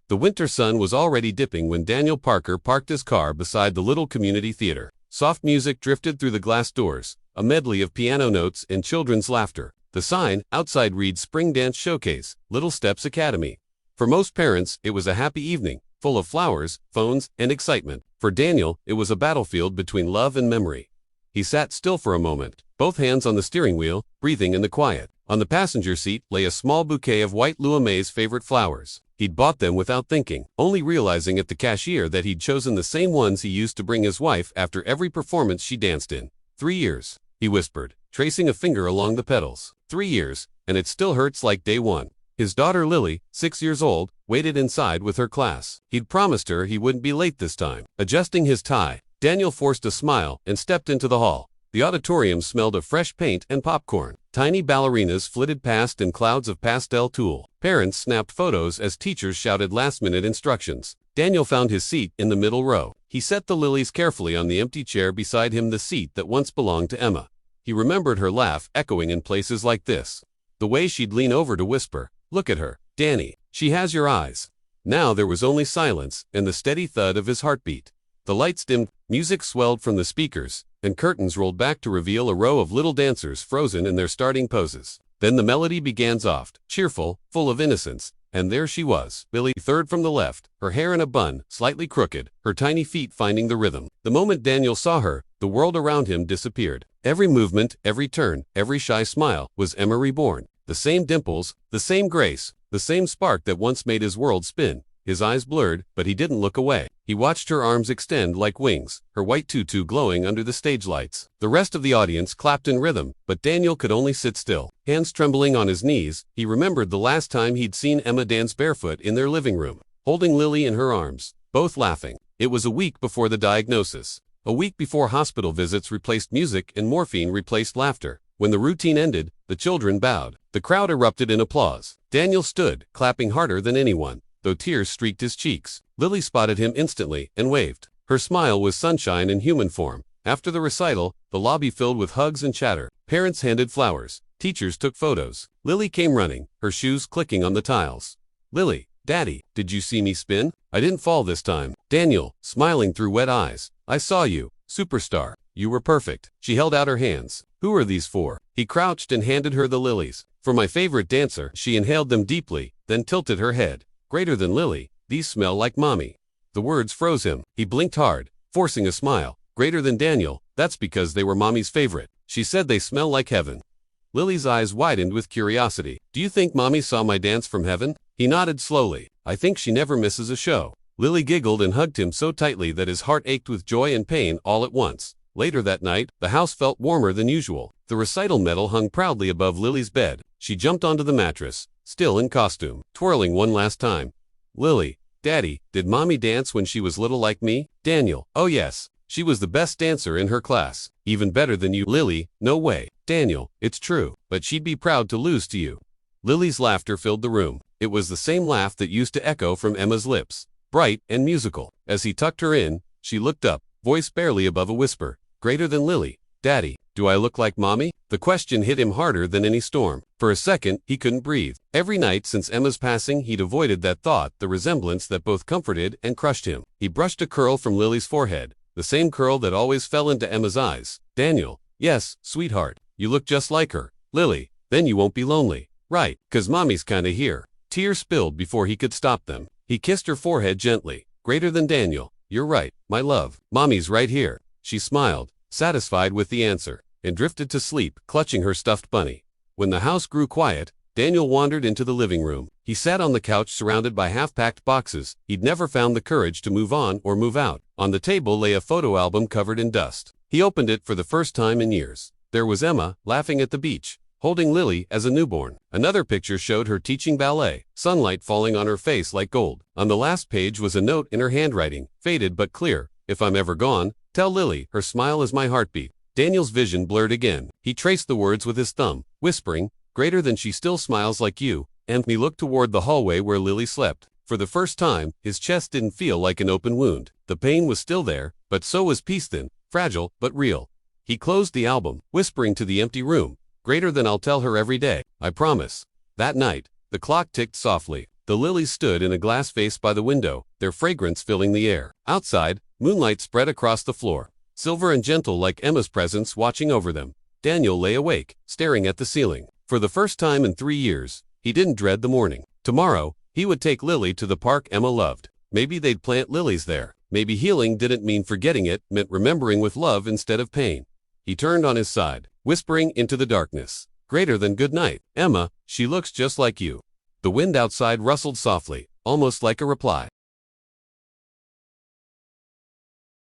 The winter sun was already dipping when Daniel Parker parked his car beside the little community theater. Soft music drifted through the glass doors, a medley of piano notes and children's laughter. The sign outside reads Spring Dance Showcase, Little Steps Academy. For most parents, it was a happy evening, full of flowers, phones, and excitement. For Daniel, it was a battlefield between love and memory. He sat still for a moment, both hands on the steering wheel, breathing in the quiet. On the passenger seat lay a small bouquet of white Lua May's favorite flowers. He'd bought them without thinking, only realizing at the cashier that he'd chosen the same ones he used to bring his wife after every performance she danced in. 3 years, he whispered, tracing a finger along the petals. 3 years, and it still hurts like day one. His daughter Lily, 6 years old, waited inside with her class. He'd promised her he wouldn't be late this time. Adjusting his tie, Daniel forced a smile and stepped into the hall. The auditorium smelled of fresh paint and popcorn. Tiny ballerinas flitted past in clouds of pastel tulle. Parents snapped photos as teachers shouted last-minute instructions. Daniel found his seat in the middle row. He set the lilies carefully on the empty chair beside him, the seat that once belonged to Emma. He remembered her laugh echoing in places like this. The way she'd lean over to whisper, "Look at her, Danny. She has your eyes." Now there was only silence and the steady thud of his heartbeat. The lights dimmed, music swelled from the speakers, and curtains rolled back to reveal a row of little dancers frozen in their starting poses. Then the melody began, soft, cheerful, full of innocence, and there she was, Lily, third from the left, her hair in a bun, slightly crooked, her tiny feet finding the rhythm. The moment Daniel saw her, the world around him disappeared. Every movement, every turn, every shy smile was Emma reborn. The same dimples, the same grace, the same spark that once made his world spin. His eyes blurred, but he didn't look away. He watched her arms extend like wings, her white tutu glowing under the stage lights. The rest of the audience clapped in rhythm, but Daniel could only sit still. Hands trembling on his knees, he remembered the last time he'd seen Emma dance barefoot in their living room, holding Lily in her arms, both laughing. It was a week before the diagnosis. A week before hospital visits replaced music and morphine replaced laughter. When the routine ended, the children bowed. The crowd erupted in applause. Daniel stood, clapping harder than anyone, though tears streaked his cheeks. Lily spotted him instantly and waved. Her smile was sunshine in human form. After the recital, the lobby filled with hugs and chatter. Parents handed flowers. Teachers took photos. Lily came running, her shoes clicking on the tiles. "Lily, Daddy, did you see me spin? I didn't fall this time." Daniel, smiling through wet eyes. "I saw you, superstar. You were perfect." She held out her hands. "Who are these for?" He crouched and handed her the lilies. "For my favorite dancer." She inhaled them deeply, then tilted her head. "Greater than Lily, these smell like mommy." The words froze him. He blinked hard, forcing a smile. "Greater than Daniel, that's because they were mommy's favorite. She said they smell like heaven." Lily's eyes widened with curiosity. "Do you think mommy saw my dance from heaven?" He nodded slowly. "I think she never misses a show." Lily giggled and hugged him so tightly that his heart ached with joy and pain all at once. Later that night, the house felt warmer than usual. The recital medal hung proudly above Lily's bed. She jumped onto the mattress, still in costume, twirling one last time. "Lily, Daddy, did mommy dance when she was little like me?" Daniel, "Oh yes. She was the best dancer in her class. Even better than you." Lily, "No way." Daniel, "It's true, but she'd be proud to lose to you." Lily's laughter filled the room. It was the same laugh that used to echo from Emma's lips, bright and musical. As he tucked her in, she looked up, voice barely above a whisper. "Greater than Lily, Daddy, do I look like mommy?" The question hit him harder than any storm. For a second, he couldn't breathe. Every night since Emma's passing, he'd avoided that thought, the resemblance that both comforted and crushed him. He brushed a curl from Lily's forehead, the same curl that always fell into Emma's eyes. "Daniel, yes, sweetheart, you look just like her." "Lily, then you won't be lonely." "Right, 'cause mommy's kinda here." Tears spilled before he could stop them. He kissed her forehead gently. "Greater than Daniel, you're right, my love. Mommy's right here." She smiled, satisfied with the answer, and drifted to sleep, clutching her stuffed bunny. When the house grew quiet, Daniel wandered into the living room. He sat on the couch surrounded by half-packed boxes. He'd never found the courage to move on or move out. On the table lay a photo album covered in dust. He opened it for the first time in years. There was Emma, laughing at the beach, holding Lily as a newborn. Another picture showed her teaching ballet, sunlight falling on her face like gold. On the last page was a note in her handwriting, faded but clear. "If I'm ever gone, tell Lily, her smile is my heartbeat." Daniel's vision blurred again. He traced the words with his thumb, whispering, "Greater than she still smiles like you." And he looked toward the hallway where Lily slept. For the first time, his chest didn't feel like an open wound. The pain was still there, but so was peace, thin, fragile, but real. He closed the album, whispering to the empty room, "Greater than I'll tell her every day, I promise." That night, the clock ticked softly. The lilies stood in a glass vase by the window, their fragrance filling the air. Outside, moonlight spread across the floor, silver and gentle like Emma's presence watching over them. Daniel lay awake, staring at the ceiling. For the first time in 3 years, he didn't dread the morning. Tomorrow, he would take Lily to the park Emma loved. Maybe they'd plant lilies there. Maybe healing didn't mean forgetting it, meant remembering with love instead of pain. He turned on his side, whispering into the darkness, "Greater than good night, Emma, she looks just like you." The wind outside rustled softly, almost like a reply.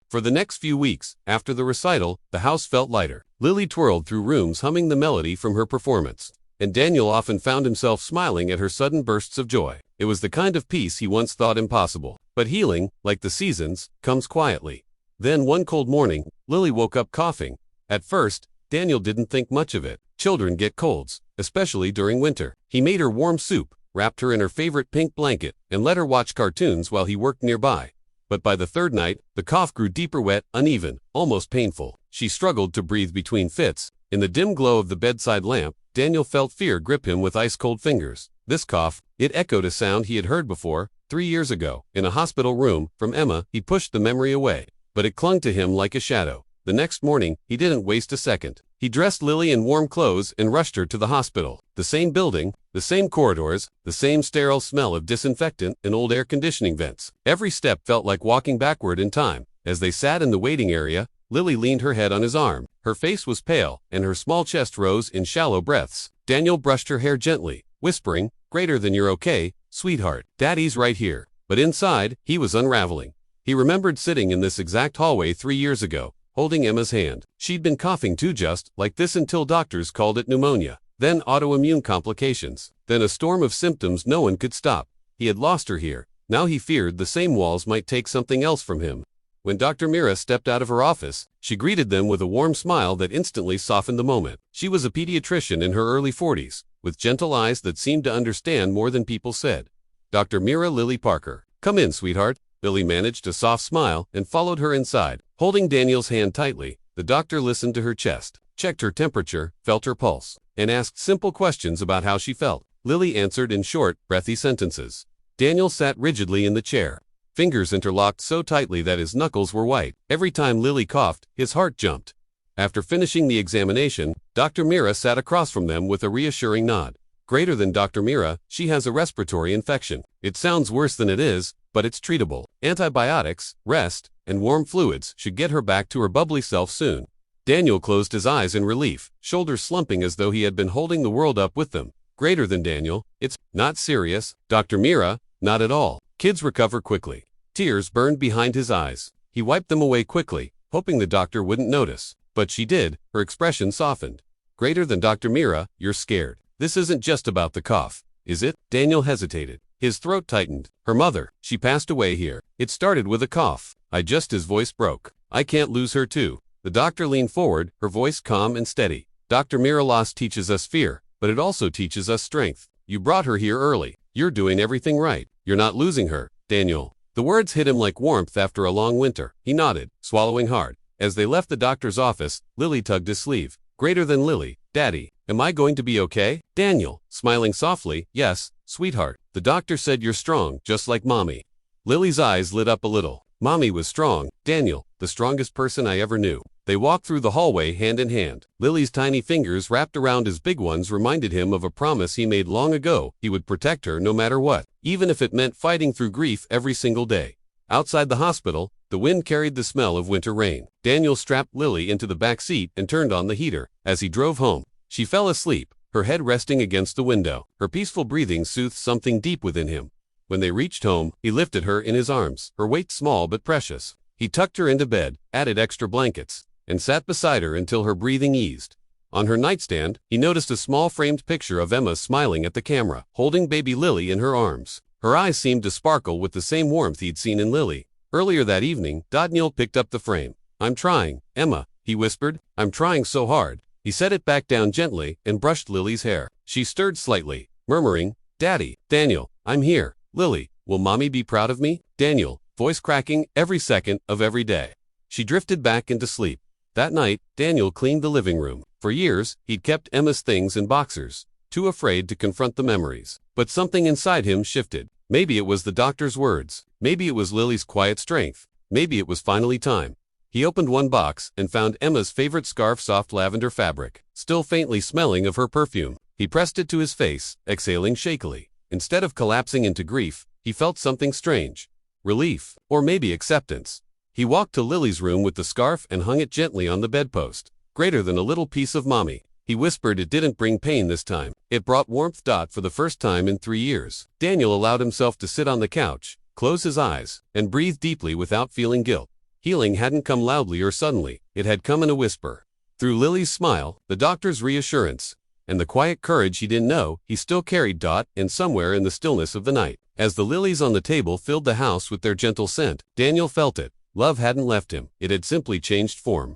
For the next few weeks, after the recital, the house felt lighter. Lily twirled through rooms humming the melody from her performance, and Daniel often found himself smiling at her sudden bursts of joy. It was the kind of peace he once thought impossible. But healing, like the seasons, comes quietly. Then one cold morning, Lily woke up coughing. At first, Daniel didn't think much of it. Children get colds, especially during winter. He made her warm soup, wrapped her in her favorite pink blanket, and let her watch cartoons while he worked nearby. But by the third night, the cough grew deeper, wet, uneven, almost painful. She struggled to breathe between fits. In the dim glow of the bedside lamp, Daniel felt fear grip him with ice-cold fingers. This cough, it echoed a sound he had heard before, 3 years ago, in a hospital room. From Emma, he pushed the memory away, but it clung to him like a shadow. The next morning, he didn't waste a second. He dressed Lily in warm clothes and rushed her to the hospital. The same building, the same corridors, the same sterile smell of disinfectant and old air conditioning vents. Every step felt like walking backward in time. As they sat in the waiting area, Lily leaned her head on his arm. Her face was pale, and her small chest rose in shallow breaths. Daniel brushed her hair gently, whispering, "Greater than you're okay, sweetheart. Daddy's right here." But inside, he was unraveling. He remembered sitting in this exact hallway 3 years ago, holding Emma's hand. She'd been coughing too, just like this, until doctors called it pneumonia. Then autoimmune complications. Then a storm of symptoms no one could stop. He had lost her here. Now he feared the same walls might take something else from him. When Dr. Mira stepped out of her office, she greeted them with a warm smile that instantly softened the moment. She was a pediatrician in her early 40s, with gentle eyes that seemed to understand more than people said. "Dr. Mira Lily Parker. Come in, sweetheart." Lily managed a soft smile and followed her inside. Holding Daniel's hand tightly, the doctor listened to her chest, checked her temperature, felt her pulse, and asked simple questions about how she felt. Lily answered in short, breathy sentences. Daniel sat rigidly in the chair, fingers interlocked so tightly that his knuckles were white. Every time Lily coughed, his heart jumped. After finishing the examination, Dr. Mira sat across from them with a reassuring nod. "Greater than Dr. Mira, she has a respiratory infection. It sounds worse than it is, but it's treatable. Antibiotics, rest, and warm fluids should get her back to her bubbly self soon." Daniel closed his eyes in relief, shoulders slumping as though he had been holding the world up with them. "Greater than, Daniel. It's not serious." "Dr. Mira, not at all. Kids recover quickly." Tears burned behind his eyes. He wiped them away quickly, hoping the doctor wouldn't notice. But she did. Her expression softened. "Greater than, Dr. Mira, you're scared. This isn't just about the cough, is it?" Daniel hesitated. His throat tightened. "Her mother, she passed away here. It started with a cough. His voice broke. "I can't lose her too." The doctor leaned forward, her voice calm and steady. "Dr. Mira, loss teaches us fear, but it also teaches us strength. You brought her here early. You're doing everything right. You're not losing her, Daniel." The words hit him like warmth after a long winter. He nodded, swallowing hard. As they left the doctor's office, Lily tugged his sleeve. "Greater than Lily, Daddy, am I going to be okay?" Daniel, smiling softly, "Yes, sweetheart. The doctor said you're strong, just like Mommy." Lily's eyes lit up a little. Mommy was strong. Daniel, the strongest person I ever knew. They walked through the hallway hand in hand. Lily's tiny fingers wrapped around his big ones reminded him of a promise he made long ago. He would protect her no matter what, even if it meant fighting through grief every single day. Outside the hospital, the wind carried the smell of winter rain. Daniel strapped Lily into the back seat and turned on the heater. As he drove home, she fell asleep, her head resting against the window. Her peaceful breathing soothed something deep within him. When they reached home, he lifted her in his arms, her weight small but precious. He tucked her into bed, added extra blankets, and sat beside her until her breathing eased. On her nightstand, he noticed a small framed picture of Emma smiling at the camera, holding baby Lily in her arms. Her eyes seemed to sparkle with the same warmth he'd seen in Lily. Earlier that evening, Daniel picked up the frame. "I'm trying, Emma," he whispered. "I'm trying so hard." He set it back down gently and brushed Lily's hair. She stirred slightly, murmuring, "Daddy, Daniel, I'm here. Lily, will Mommy be proud of me?" Daniel, voice cracking every second of every day. She drifted back into sleep. That night, Daniel cleaned the living room. For years, he'd kept Emma's things in boxers. too afraid to confront the memories. But something inside him shifted. Maybe it was the doctor's words. Maybe it was Lily's quiet strength. Maybe it was finally time. He opened one box and found Emma's favorite scarf, soft lavender fabric, still faintly smelling of her perfume. He pressed it to his face, exhaling shakily. Instead of collapsing into grief, he felt something strange. Relief, or maybe acceptance. He walked to Lily's room with the scarf and hung it gently on the bedpost. Greater than a little piece of mommy. He whispered it didn't bring pain this time. It brought warmth. For the first time in 3 years, Daniel allowed himself to sit on the couch, close his eyes, and breathe deeply without feeling guilt. Healing hadn't come loudly or suddenly, it had come in a whisper. Through Lily's smile, the doctor's reassurance, and the quiet courage he didn't know he still carried. And somewhere in the stillness of the night, as the lilies on the table filled the house with their gentle scent, Daniel felt it. Love hadn't left him, it had simply changed form.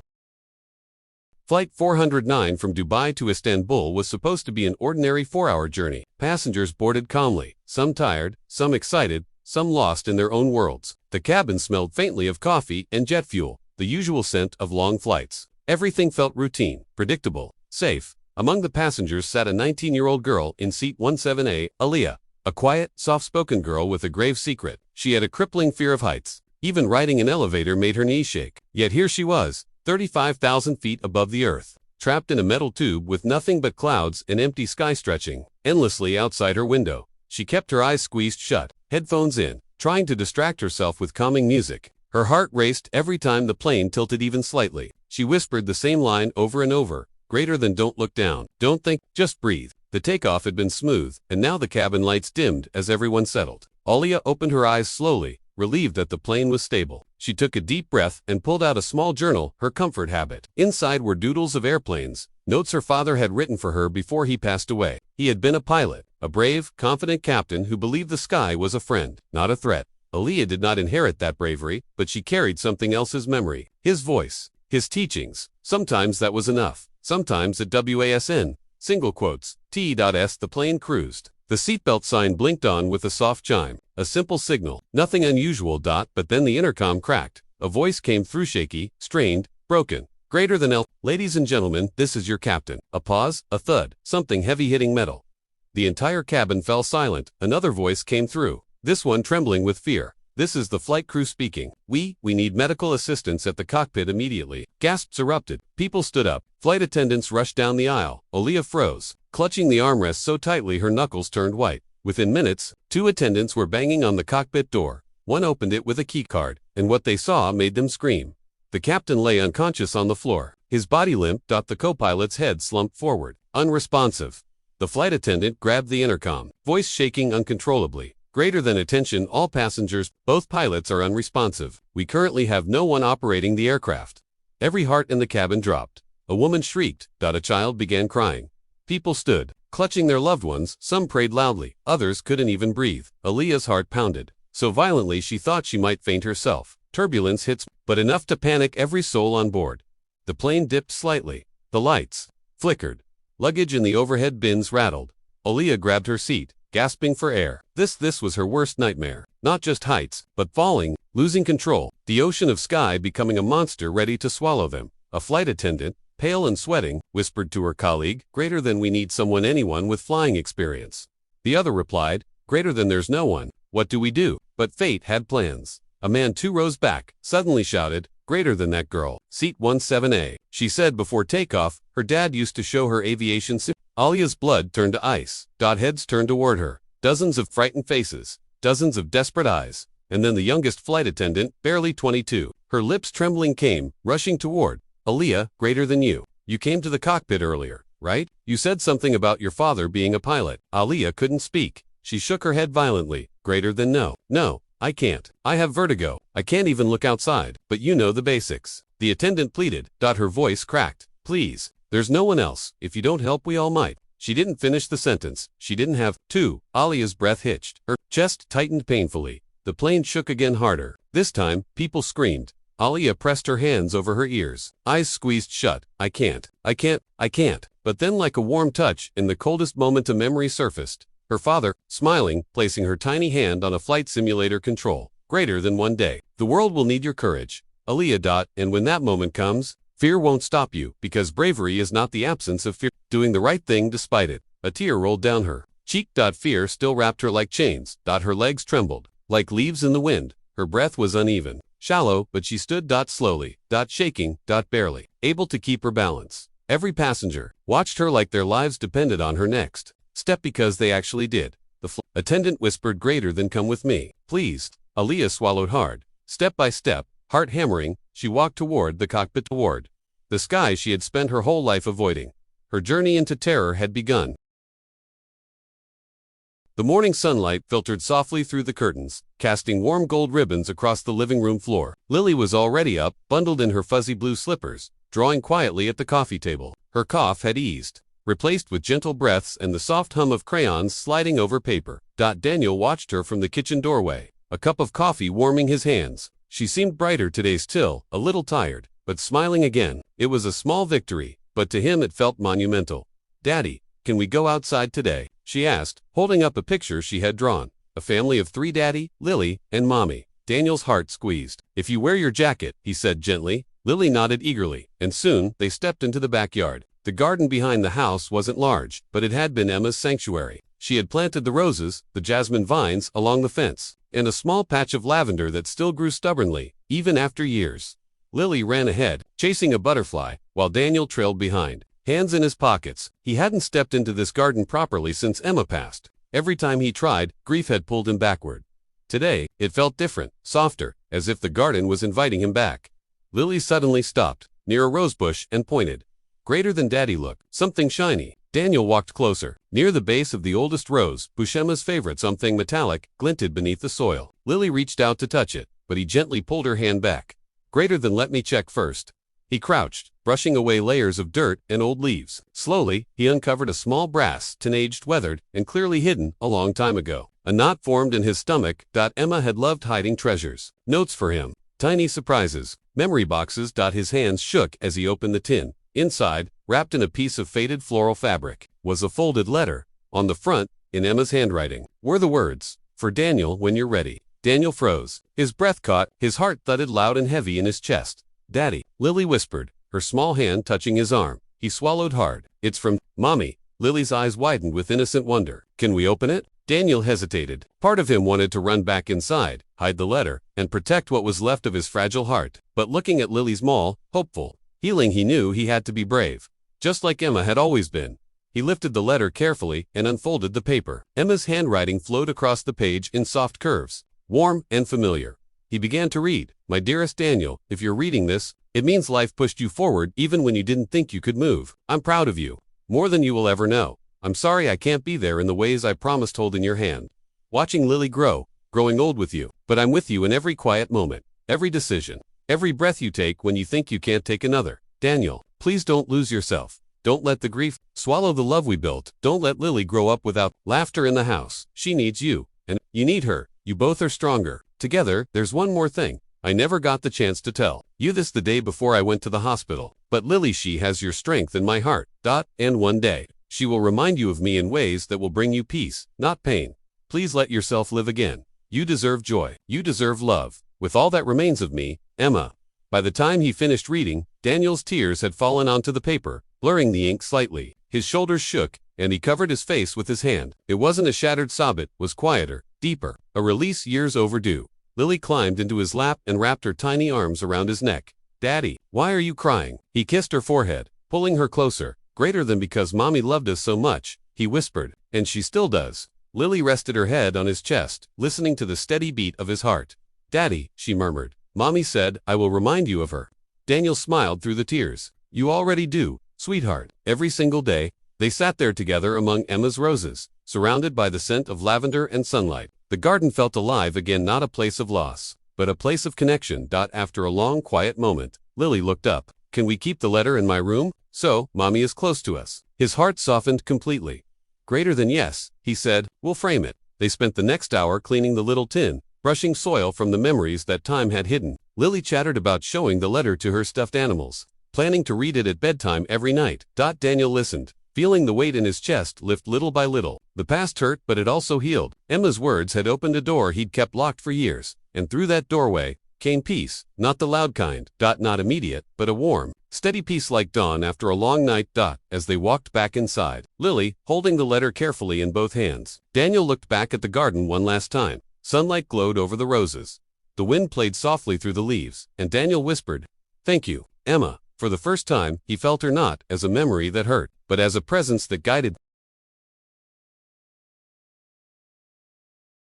Flight 409 from Dubai to Istanbul was supposed to be an ordinary 4-hour journey. Passengers boarded calmly, some tired, some excited, some lost in their own worlds. The cabin smelled faintly of coffee and jet fuel, the usual scent of long flights. Everything felt routine, predictable, safe. Among the passengers sat a 19-year-old girl in seat 17A, Aliyah, a quiet, soft-spoken girl with a grave secret. She had a crippling fear of heights. Even riding an elevator made her knees shake. Yet here she was, 35,000 feet above the earth, trapped in a metal tube with nothing but clouds and empty sky stretching endlessly outside her window. She kept her eyes squeezed shut, headphones in, trying to distract herself with calming music. Her heart raced every time the plane tilted even slightly. She whispered the same line over and over, greater than don't look down, don't think, just breathe. The takeoff had been smooth, and now the cabin lights dimmed as everyone settled. Aliyah opened her eyes slowly, relieved that the plane was stable. She took a deep breath and pulled out a small journal, her comfort habit. Inside were doodles of airplanes, notes her father had written for her before he passed away. He had been a pilot, a brave, confident captain who believed the sky was a friend, not a threat. Aliyah did not inherit that bravery, but she carried something else's memory. His voice, his teachings. Sometimes that was enough. Sometimes at WASN, single quotes, T.S. the plane cruised. The seatbelt sign blinked on with a soft chime, a simple signal, nothing unusual. But then the intercom cracked. A voice came through, shaky, strained, broken. Greater than Ladies and gentlemen, this is your captain. A pause, a thud, something heavy hitting metal. The entire cabin fell silent. Another voice came through, this one trembling with fear. This is the flight crew speaking. We need medical assistance at the cockpit immediately. Gasps erupted. People stood up. Flight attendants rushed down the aisle. Aliyah froze, clutching the armrest so tightly her knuckles turned white. Within minutes, 2 attendants were banging on the cockpit door. One opened it with a keycard, and what they saw made them scream. The captain lay unconscious on the floor, his body limp. The co-pilot's head slumped forward, unresponsive. The flight attendant grabbed the intercom, voice shaking uncontrollably. Greater than attention all passengers, both pilots are unresponsive. We currently have no one operating the aircraft. Every heart in the cabin dropped. A woman shrieked. A child began crying. People stood, clutching their loved ones. Some prayed loudly, others couldn't even breathe. Aliyah's heart pounded so violently she thought she might faint herself. Turbulence hits, but enough to panic every soul on board. The plane dipped slightly. The lights flickered. Luggage in the overhead bins rattled. Aliyah grabbed her seat, gasping for air. This was her worst nightmare. Not just heights, but falling, losing control, the ocean of sky becoming a monster ready to swallow them. A flight attendant, pale and sweating, whispered to her colleague, greater than we need anyone with flying experience. The other replied, greater than there's no one. What do we do? But fate had plans. A man 2 rows back, suddenly shouted, greater than that girl. Seat 17A. She said before takeoff, her dad used to show her aviation sim. Aliyah's blood turned to ice. Heads turned toward her. Dozens of frightened faces. Dozens of desperate eyes. And then the youngest flight attendant, barely 22, her lips trembling, came, rushing toward. Aliyah, greater than you. You came to the cockpit earlier, right? You said something about your father being a pilot. Aliyah couldn't speak. She shook her head violently. Greater than no. No, I can't. I have vertigo. I can't even look outside. But you know the basics. The attendant pleaded. Her voice cracked. Please. There's no one else. If you don't help, we all might. She didn't finish the sentence. She didn't have to. Aliyah's breath hitched. Her chest tightened painfully. The plane shook again harder. This time, people screamed. Aliyah pressed her hands over her ears. Eyes squeezed shut. I can't. I can't. I can't. But then, like a warm touch, in the coldest moment a memory surfaced. Her father, smiling, placing her tiny hand on a flight simulator control. Greater than one day. The world will need your courage. Aliyah. And when that moment comes, fear won't stop you, because bravery is not the absence of fear. Doing the right thing despite it. A tear rolled down her cheek. Fear still wrapped her like chains. Her legs trembled like leaves in the wind. Her breath was uneven, shallow, but she stood slowly, shaking, barely able to keep her balance. Every passenger watched her like their lives depended on her next step, because they actually did. The attendant whispered greater than come with me, please. Aaliyah swallowed hard. Step by step, heart hammering, she walked toward the cockpit, toward the sky she had spent her whole life avoiding. Her journey into terror had begun. The morning sunlight filtered softly through the curtains, casting warm gold ribbons across the living room floor. Lily was already up, bundled in her fuzzy blue slippers, drawing quietly at the coffee table. Her cough had eased, replaced with gentle breaths and the soft hum of crayons sliding over paper. Daniel watched her from the kitchen doorway, a cup of coffee warming his hands. She seemed brighter today, still a little tired, but smiling again. It was a small victory, but to him it felt monumental. Daddy, can we go outside today? She asked, holding up a picture she had drawn. A family of 3, Daddy, Lily, and Mommy. Daniel's heart squeezed. If you wear your jacket, he said gently. Lily nodded eagerly, and soon they stepped into the backyard. The garden behind the house wasn't large, but it had been Emma's sanctuary. She had planted the roses, the jasmine vines along the fence, and a small patch of lavender that still grew stubbornly, even after years. Lily ran ahead, chasing a butterfly, while Daniel trailed behind, hands in his pockets. He hadn't stepped into this garden properly since Emma passed. Every time he tried, grief had pulled him backward. Today, it felt different, softer, as if the garden was inviting him back. Lily suddenly stopped, near a rosebush, and pointed. Greater than Daddy, look, something shiny. Daniel walked closer. Near the base of the oldest rose, Emma's favorite, something metallic, glinted beneath the soil. Lily reached out to touch it, but he gently pulled her hand back. Greater than, let me check first. He crouched, brushing away layers of dirt and old leaves. Slowly, he uncovered a small brass, tin-aged, weathered, and clearly hidden a long time ago. A knot formed in his stomach. Emma had loved hiding treasures. Notes for him. Tiny surprises. Memory boxes. His hands shook as he opened the tin. Inside, wrapped in a piece of faded floral fabric, was a folded letter. On the front, in Emma's handwriting, were the words, "For Daniel, when you're ready." Daniel froze. His breath caught. His heart thudded loud and heavy in his chest. Daddy, Lily whispered, her small hand touching his arm. He swallowed hard. It's from Mommy. Lily's eyes widened with innocent wonder. Can we open it? Daniel hesitated. Part of him wanted to run back inside, hide the letter, and protect what was left of his fragile heart. But looking at Lily's small, hopeful, healing, he knew he had to be brave. Just like Emma had always been. He lifted the letter carefully and unfolded the paper. Emma's handwriting flowed across the page in soft curves, warm and familiar. He began to read. My dearest Daniel, if you're reading this, it means life pushed you forward even when you didn't think you could move. I'm proud of you. More than you will ever know. I'm sorry I can't be there in the ways I promised, holding your hand, watching Lily grow, growing old with you. But I'm with you in every quiet moment, every decision, every breath you take when you think you can't take another. Daniel, please don't lose yourself. Don't let the grief swallow the love we built. Don't let Lily grow up without laughter in the house. She needs you, and you need her. You both are stronger. Together. There's one more thing. I never got the chance to tell you this the day before I went to the hospital. But Lily, she has your strength in my heart. And one day, she will remind you of me in ways that will bring you peace, not pain. Please let yourself live again. You deserve joy. You deserve love. With all that remains of me, Emma. By the time he finished reading, Daniel's tears had fallen onto the paper, blurring the ink slightly. His shoulders shook, and he covered his face with his hand. It wasn't a shattered sob, it was quieter, deeper, a release years overdue. Lily climbed into his lap and wrapped her tiny arms around his neck. Daddy, why are you crying? He kissed her forehead, pulling her closer. Greater than because Mommy loved us so much, he whispered, and she still does. Lily rested her head on his chest, listening to the steady beat of his heart. Daddy, she murmured. Mommy said, I will remind you of her. Daniel smiled through the tears. You already do, sweetheart. Every single day, they sat there together among Emma's roses, surrounded by the scent of lavender and sunlight. The garden felt alive again, not a place of loss, but a place of connection. After a long, quiet moment, Lily looked up. Can we keep the letter in my room? So, Mommy is close to us. His heart softened completely. Greater than yes, he said, we'll frame it. They spent the next hour cleaning the little tin, brushing soil from the memories that time had hidden. Lily chattered about showing the letter to her stuffed animals, planning to read it at bedtime every night. Daniel listened, feeling the weight in his chest lift little by little. The past hurt, but it also healed. Emma's words had opened a door he'd kept locked for years, and through that doorway came peace, not the loud kind. Not immediate, but a warm, Steady peace like dawn after a long night. As they walked back inside, Lily, holding the letter carefully in both hands. Daniel looked back at the garden one last time. Sunlight glowed over the roses. The wind played softly through the leaves, and Daniel whispered, "Thank you, Emma." For the first time, he felt her not as a memory that hurt, but as a presence that guided.